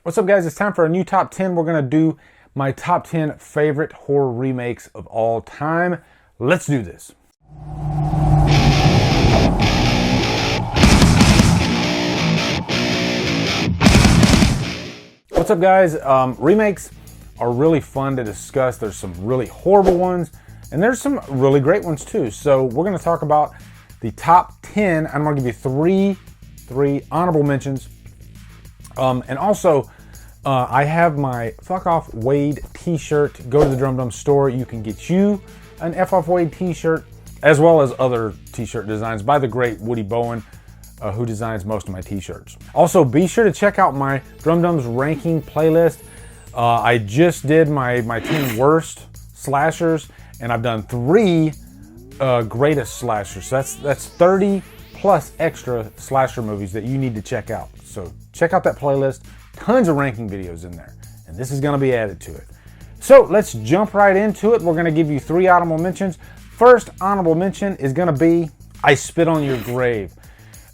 What's up, guys? It's time for a new top 10. We're going to do my top 10 favorite horror remakes of all time. Let's do this. What's up, guys? Remakes are really fun to discuss. There's some really horrible ones, and there's some really great ones too. So we're going to talk about the top 10. I'm going to give you three honorable mentions. And also, I have my Fuck Off Wade t-shirt. Go to the Drumdums store. You can get you an F Off Wade t-shirt, as well as other t-shirt designs by the great Woody Bowen, who designs most of my t-shirts. Also, be sure to check out my Drumdums ranking playlist. I just did my 10 worst slashers, and I've done 3 greatest slashers. So that's 30 plus extra slasher movies that you need to check out. So check out that playlist. Tons of ranking videos in there, and this is going to be added to it. So let's jump right into it. We're going to give you 3 honorable mentions. First honorable mention is going to be I Spit on Your Grave.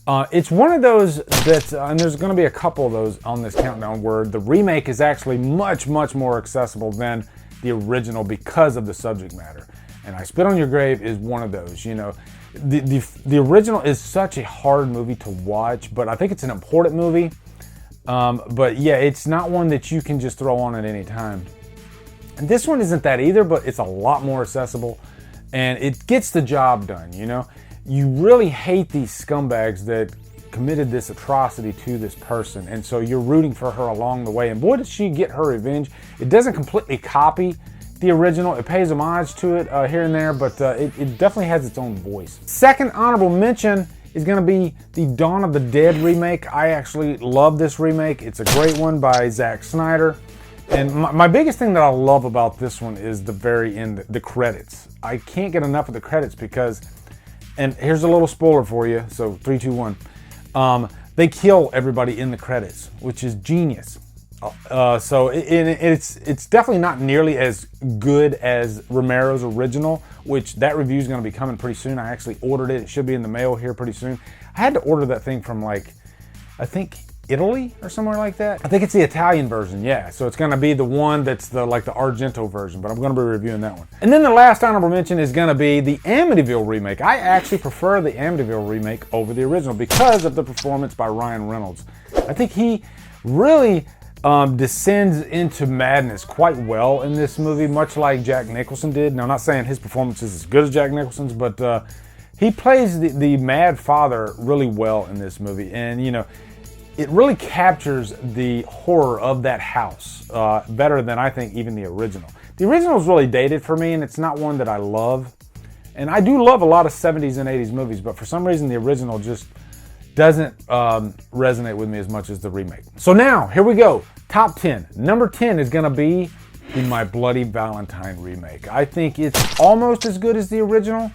It's one of those that, and there's going to be a couple of those on this countdown, where the remake is actually much more accessible than the original because of the subject matter. And I Spit on Your Grave is one of those. You know, the original is such a hard movie to watch, but I think it's an important movie. But yeah, it's not one that you can just throw on at any time. And this one isn't that either, but it's a lot more accessible, and it gets the job done, you know? You really hate these scumbags that committed this atrocity to this person, and so you're rooting for her along the way, and boy, does she get her revenge. It doesn't completely copy the original. It pays homage to it here and there, but it definitely has its own voice. Second honorable mention is going to be the Dawn of the Dead remake. I actually love this remake. It's a great one by Zack Snyder. And my biggest thing that I love about this one is the very end, the credits. I can't get enough of the credits because, and here's a little spoiler for you, so 3, 2, 1. They kill everybody in the credits, which is genius. So it's definitely not nearly as good as Romero's original, which that review is going to be coming pretty soon. I actually ordered it. It should be in the mail here pretty soon. I had to order that thing from, like, I think Italy or somewhere like that. I think it's the Italian version, yeah. So it's going to be the one that's the Argento version, but I'm going to be reviewing that one. And then the last honorable mention is going to be the Amityville remake. I actually prefer the Amityville remake over the original because of the performance by Ryan Reynolds. I think he really descends into madness quite well in this movie, much like Jack Nicholson did. Now, I'm not saying his performance is as good as Jack Nicholson's, but he plays the mad father really well in this movie. And, you know, it really captures the horror of that house better than I think even the original. The original is really dated for me, and it's not one that I love. And I do love a lot of 70s and 80s movies, but for some reason the original just doesn't resonate with me as much as the remake. So now, here we go. Top 10. Number 10 is going to be the My Bloody Valentine remake. I think it's almost as good as the original.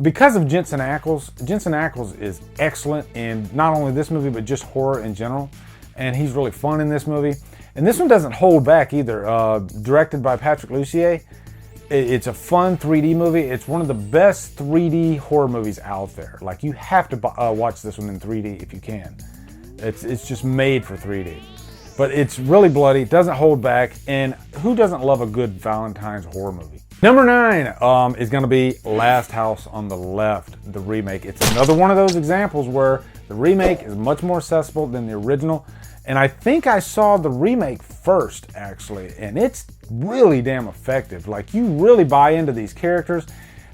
Because of Jensen Ackles. Jensen Ackles is excellent in not only this movie, but just horror in general. And he's really fun in this movie. And this one doesn't hold back either. Directed by Patrick Lussier. It's a fun 3D movie. It's one of the best 3D horror movies out there. Like, you have to watch this one in 3D if you can. It's just made for 3D. But it's really bloody, it doesn't hold back, and who doesn't love a good Valentine's horror movie? Number 9 is going to be Last House on the Left, the remake. It's another one of those examples where the remake is much more accessible than the original. And I think I saw the remake first, actually, and it's really damn effective. Like, you really buy into these characters.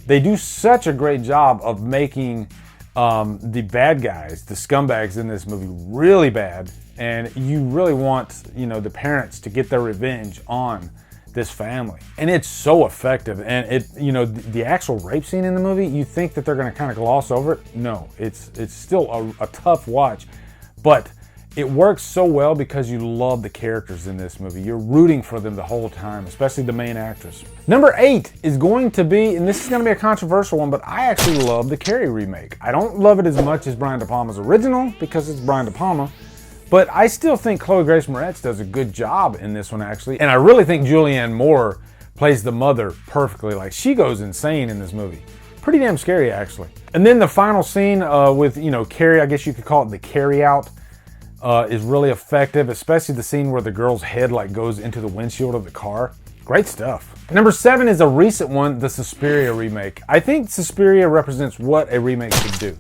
They do such a great job of making the bad guys, the scumbags in this movie, really bad. And you really want, you know, the parents to get their revenge on this family. And it's so effective. And it, you know, the actual rape scene in the movie, you think that they're going to kind of gloss over it. No, it's still a tough watch, but it works so well because you love the characters in this movie. You're rooting for them the whole time, especially the main actress. Number 8 is going to be, and this is going to be a controversial one, but I actually love the Carrie remake. I don't love it as much as Brian De Palma's original because it's Brian De Palma, but I still think Chloe Grace Moretz does a good job in this one, actually. And I really think Julianne Moore plays the mother perfectly. Like, she goes insane in this movie. Pretty damn scary, actually. And then the final scene with, you know, Carrie, I guess you could call it the carry out. is really effective, especially the scene where the girl's head like goes into the windshield of the car. Great stuff. Number 7 is a recent one, the Suspiria remake. I think Suspiria represents what a remake should do.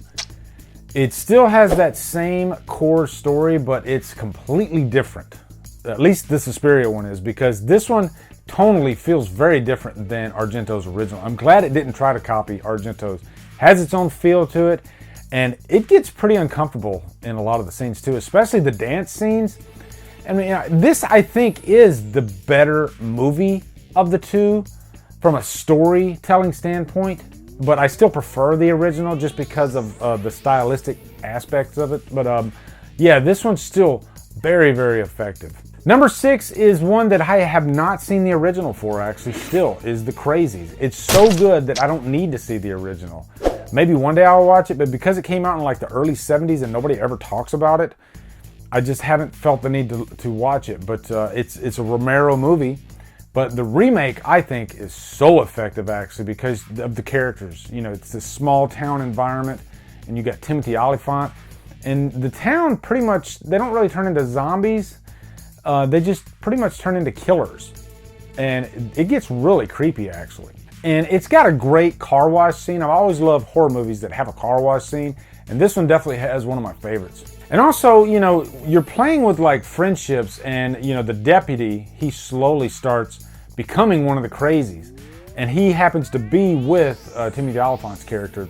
It still has that same core story, but it's completely different. At least the Suspiria one is, because this one tonally feels very different than Argento's original. I'm glad it didn't try to copy Argento's. Has its own feel to it, and it gets pretty uncomfortable in a lot of the scenes too, especially the dance scenes. I mean, this I think is the better movie of the two from a storytelling standpoint, but I still prefer the original just because of the stylistic aspects of it. But yeah, this one's still very, very effective. Number 6 is one that I have not seen the original for, actually, still, is The Crazies. It's so good that I don't need to see the original. Maybe one day I'll watch it, but because it came out in like the early 70s and nobody ever talks about it, I just haven't felt the need to watch it. But it's a Romero movie. But the remake, I think, is so effective, actually, because of the characters. You know, it's this small town environment, and you got Timothy Olyphant. And the town, pretty much, they don't really turn into zombies. They just pretty much turn into killers. And it gets really creepy, actually. And it's got a great car wash scene. I've always loved horror movies that have a car wash scene. And this one definitely has one of my favorites. And also, you know, you're playing with like friendships, and, you know, the deputy, he slowly starts becoming one of the crazies. And he happens to be with Timothy Olyphant's character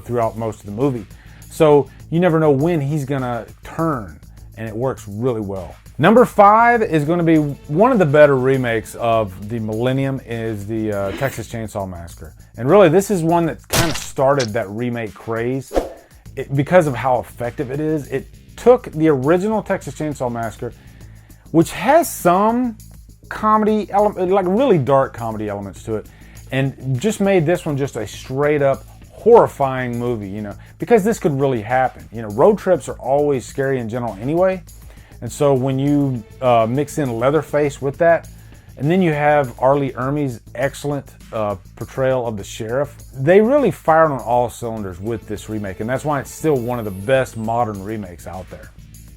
throughout most of the movie. So you never know when he's gonna turn, and it works really well. Number 5 is going to be one of the better remakes of the millennium, is the Texas Chainsaw Massacre. And really, this is one that kind of started that remake craze because of how effective it is. It took the original Texas Chainsaw Massacre, which has some comedy element, like really dark comedy elements to it, and just made this one just a straight up horrifying movie, you know, because this could really happen. You know, road trips are always scary in general anyway. And so when you mix in Leatherface with that, and then you have Arlie Ermey's excellent portrayal of the sheriff, they really fired on all cylinders with this remake, and that's why it's still one of the best modern remakes out there,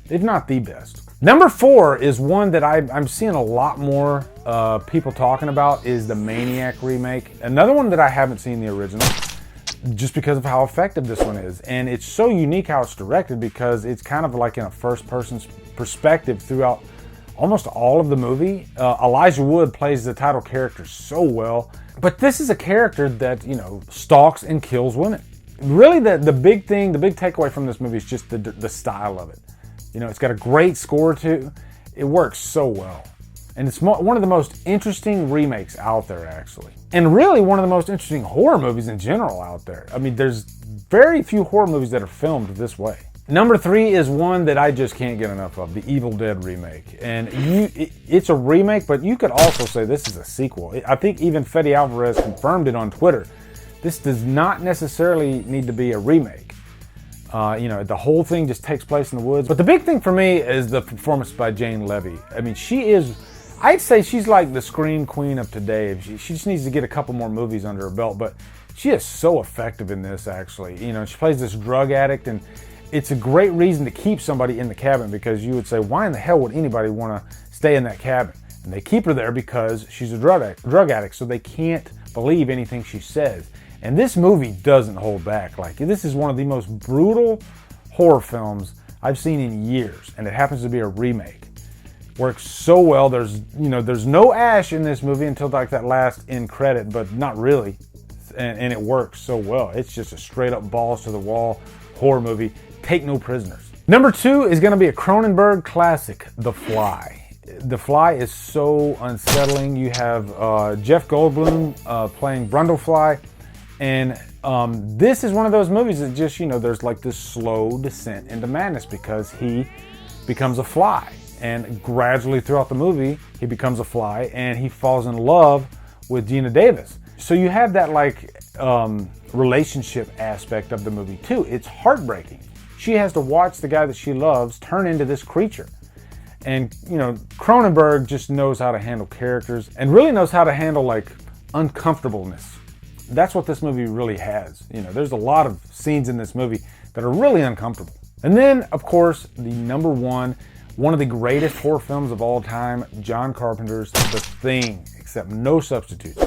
if not the best. Number 4 is one that I'm seeing a lot more people talking about, is the Maniac remake. Another one that I haven't seen the original, just because of how effective this one is. And it's so unique how it's directed, because it's kind of like in a first-person perspective throughout almost all of the movie. Elijah Wood plays the title character so well. But this is a character that, you know, stalks and kills women. Really, the big thing, the big takeaway from this movie is just the style of it. You know, it's got a great score too. It works so well. And it's one of the most interesting remakes out there, actually. And really one of the most interesting horror movies in general out there. I mean, there's very few horror movies that are filmed this way. Number 3 is one that I just can't get enough of, the Evil Dead remake. And it's a remake, but you could also say this is a sequel. I think even Fede Alvarez confirmed it on Twitter. This does not necessarily need to be a remake. You know, the whole thing just takes place in the woods. But the big thing for me is the performance by Jane Levy. I mean, I'd say she's like the scream queen of today. She just needs to get a couple more movies under her belt, but she is so effective in this, actually. You know, she plays this drug addict, and it's a great reason to keep somebody in the cabin, because you would say, why in the hell would anybody want to stay in that cabin? And they keep her there because she's a drug addict, so they can't believe anything she says. And this movie doesn't hold back. Like, this is one of the most brutal horror films I've seen in years, and it happens to be a remake. Works so well. There's no Ash in this movie until like that last end credit, but not really. And it works so well. It's just a straight up balls to the wall horror movie. Take no prisoners. Number 2 is going to be a Cronenberg classic, The Fly. The Fly is so unsettling. You have Jeff Goldblum playing Brundlefly, and this is one of those movies that just, you know, there's like this slow descent into madness, because he becomes a fly. And gradually throughout the movie, he becomes a fly, and he falls in love with Gina Davis. So you have that like relationship aspect of the movie too. It's heartbreaking. She has to watch the guy that she loves turn into this creature. And, you know, Cronenberg just knows how to handle characters and really knows how to handle like uncomfortableness. That's what this movie really has. You know, there's a lot of scenes in this movie that are really uncomfortable. And then, of course, the number one of the greatest horror films of all time, John Carpenter's The Thing, except no substitutes.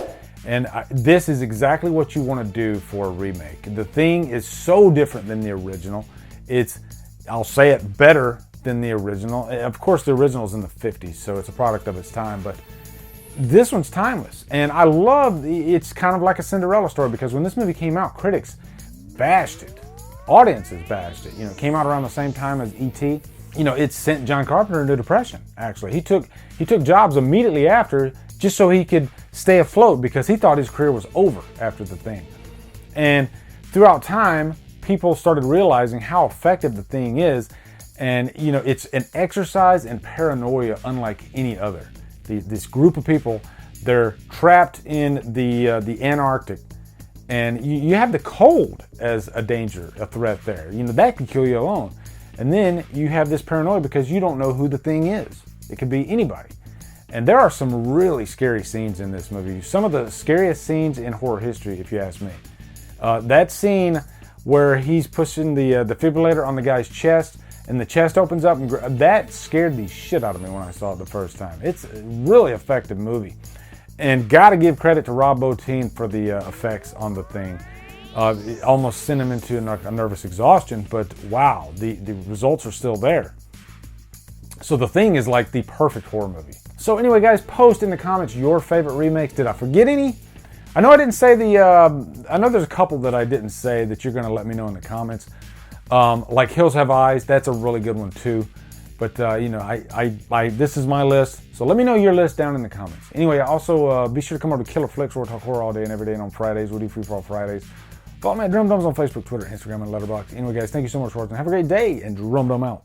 And this is exactly what you want to do for a remake. The Thing is so different than the original. It's, I'll say it, better than the original. Of course, the original is in the 50s, so it's a product of its time, but this one's timeless. And I love, it's kind of like a Cinderella story, because when this movie came out, critics bashed it. Audiences bashed it. You know, it came out around the same time as E.T. You know, it sent John Carpenter into depression, actually. He took jobs immediately after just so he could stay afloat, because he thought his career was over after The Thing. And throughout time, people started realizing how effective The Thing is. And, you know, it's an exercise in paranoia unlike any other. This group of people, they're trapped in the Antarctic, and you have the cold as a danger, a threat there. You know, that could kill you alone. And then you have this paranoia because you don't know who the thing is. It could be anybody. And there are some really scary scenes in this movie. Some of the scariest scenes in horror history, if you ask me. That scene where he's pushing the defibrillator on the guy's chest, and the chest opens up, and that scared the shit out of me when I saw it the first time. It's a really effective movie. And gotta give credit to Rob Bottin for the effects on The Thing. It almost sent him into a nervous exhaustion, but wow, the results are still there. So The Thing is like the perfect horror movie. So anyway, guys, post in the comments your favorite remakes. Did I forget any? I know I didn't say I know there's a couple that I didn't say that you're gonna let me know in the comments. Like Hills Have Eyes, that's a really good one too. But you know, this is my list, so let me know your list down in the comments. Anyway, also be sure to come over to Killer Flicks, where we talk horror all day and every day, and on Fridays we do free for all Fridays. Follow me at Drumdums on Facebook, Twitter, Instagram, and Letterboxd. Anyway, guys, thank you so much for watching. Have a great day, and Drumdum out.